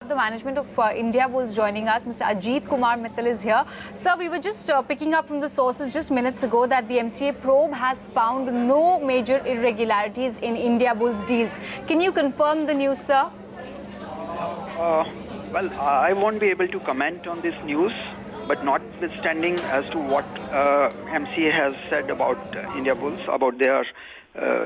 the management of Indiabulls joining us. Mr. Ajit Kumar Mittal is here. Sir, we were just picking up from the sources just minutes ago that the MCA Probe has found no major irregularities in Indiabulls deals. Can you confirm the news, sir? Well, I won't be able to comment on this news, but notwithstanding as to what MCA has said about Indiabulls, about their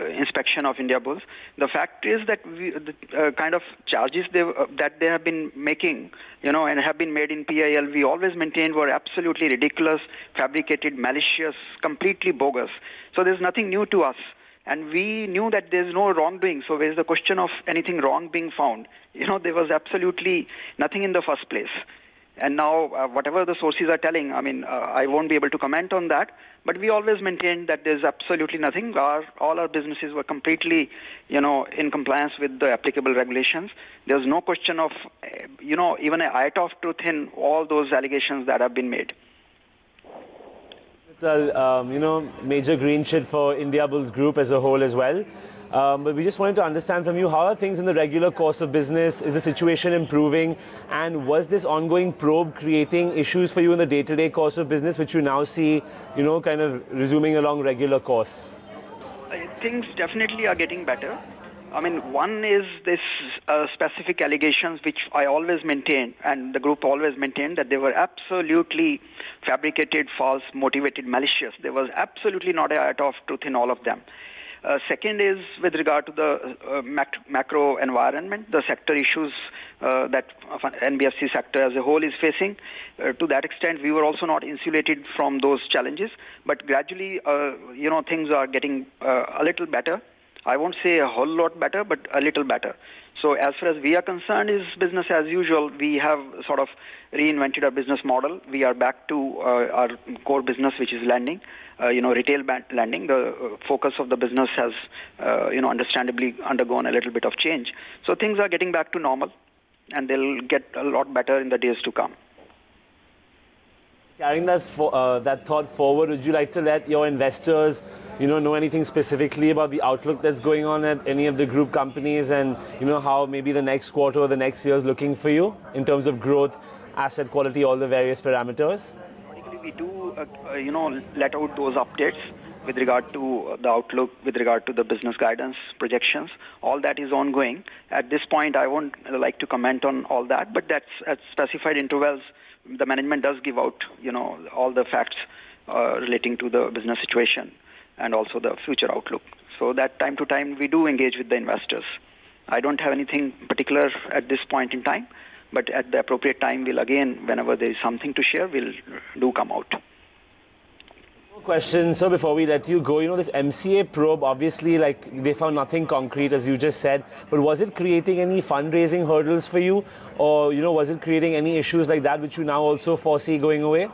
inspection of Indiabulls, the fact is that the kind of charges that they have been making, and have been made in PIL, we always maintained were absolutely ridiculous, fabricated, malicious, completely bogus. So there's nothing new to us. And we knew that there's no wrongdoing. So where's the question of anything wrong being found? There was absolutely nothing in the first place. And now, whatever the sources are telling, I won't be able to comment on that. But we always maintained that there's absolutely nothing. All our businesses were completely, in compliance with the applicable regulations. There's no question of, even an iota of truth in all those allegations that have been made. Major green shit for Indiabulls Group as a whole as well. But we just wanted to understand from you, how are things in the regular course of business? Is the situation improving? And was this ongoing probe creating issues for you in the day-to-day course of business, which you now see, kind of resuming along regular course? Things definitely are getting better. One is this specific allegations, which I always maintained, and the group always maintained, that they were absolutely fabricated, false, motivated, malicious. There was absolutely not a iota of truth in all of them. Second is with regard to the macro environment, the sector issues that NBFC sector as a whole is facing. To that extent, we were also not insulated from those challenges. But gradually, things are getting a little better. I won't say a whole lot better, but a little better. So as far as we are concerned, is business as usual. We have sort of reinvented our business model. We are back to our core business, which is lending, retail lending. The focus of the business has, understandably undergone a little bit of change. So things are getting back to normal, and they'll get a lot better in the days to come. Carrying that thought forward, would you like to let your investors know anything specifically about the outlook that's going on at any of the group companies, and how maybe the next quarter or the next year is looking for you in terms of growth, asset quality, all the various parameters? We do, let out those updates with regard to the outlook, with regard to the business guidance, projections. All that is ongoing. At this point, I won't like to comment on all that, but that's at specified intervals. The management does give out, all the facts relating to the business situation and also the future outlook. So that time to time, we do engage with the investors. I don't have anything particular at this point in time, but at the appropriate time, we'll again, whenever there is something to share, we'll do come out. Question, so before we let you go, this MCA probe, obviously, they found nothing concrete, as you just said, but was it creating any fundraising hurdles for you, or, was it creating any issues like that, which you now also foresee going away?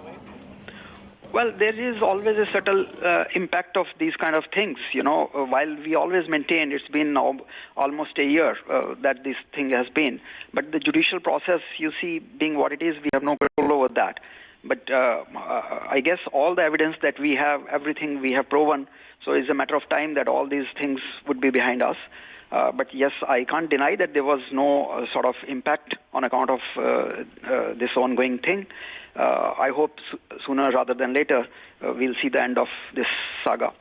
Well, there is always a subtle impact of these kind of things, while we always maintain it's been now almost a year that this thing has been. But the judicial process, you see, being what it is, we have no control over that. But I guess all the evidence that we have, everything we have proven, so it's a matter of time that all these things would be behind us. But yes, I can't deny that there was no sort of impact on account of this ongoing thing. I hope sooner rather than later we'll see the end of this saga.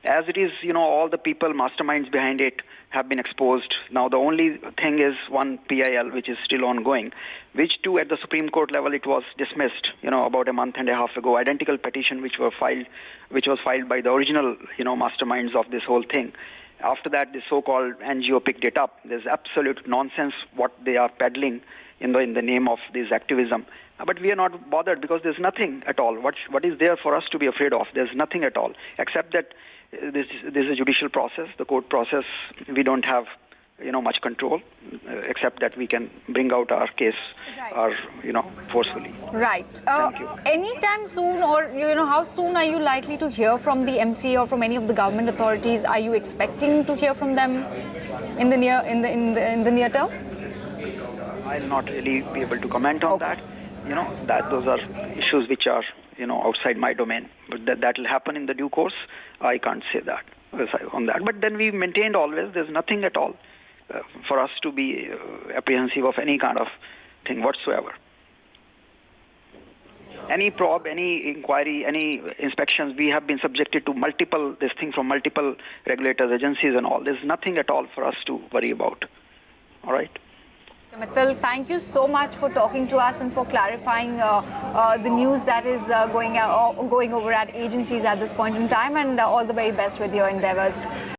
As it is, all the people, masterminds behind it have been exposed. Now, the only thing is one PIL, which is still ongoing, which too at the Supreme Court level, it was dismissed, about a month and a half ago, identical petition which was filed by the original, masterminds of this whole thing. After that, the so-called NGO picked it up. There's absolute nonsense what they are peddling in the name of this activism. But we are not bothered because there's nothing at all. What is there for us to be afraid of? There's nothing at all, except that this is a judicial process, the court process. We don't have, much control, except that we can bring out our case, forcefully. Right. Thank you. Anytime soon, or how soon are you likely to hear from the MCA or from any of the government authorities? Are you expecting to hear from them in the near term? I'll not really be able to comment on that. Those are issues which are, outside my domain. But that will happen in the due course. I can't say that on that. But then we maintained always there's nothing at all for us to be apprehensive of any kind of thing whatsoever. Any probe, any inquiry, any inspections, we have been subjected to this thing from multiple regulators, agencies and all. There's nothing at all for us to worry about. All right? Mr. Mittal, thank you so much for talking to us and for clarifying the news that is going over at agencies at this point in time, and all the very best with your endeavors.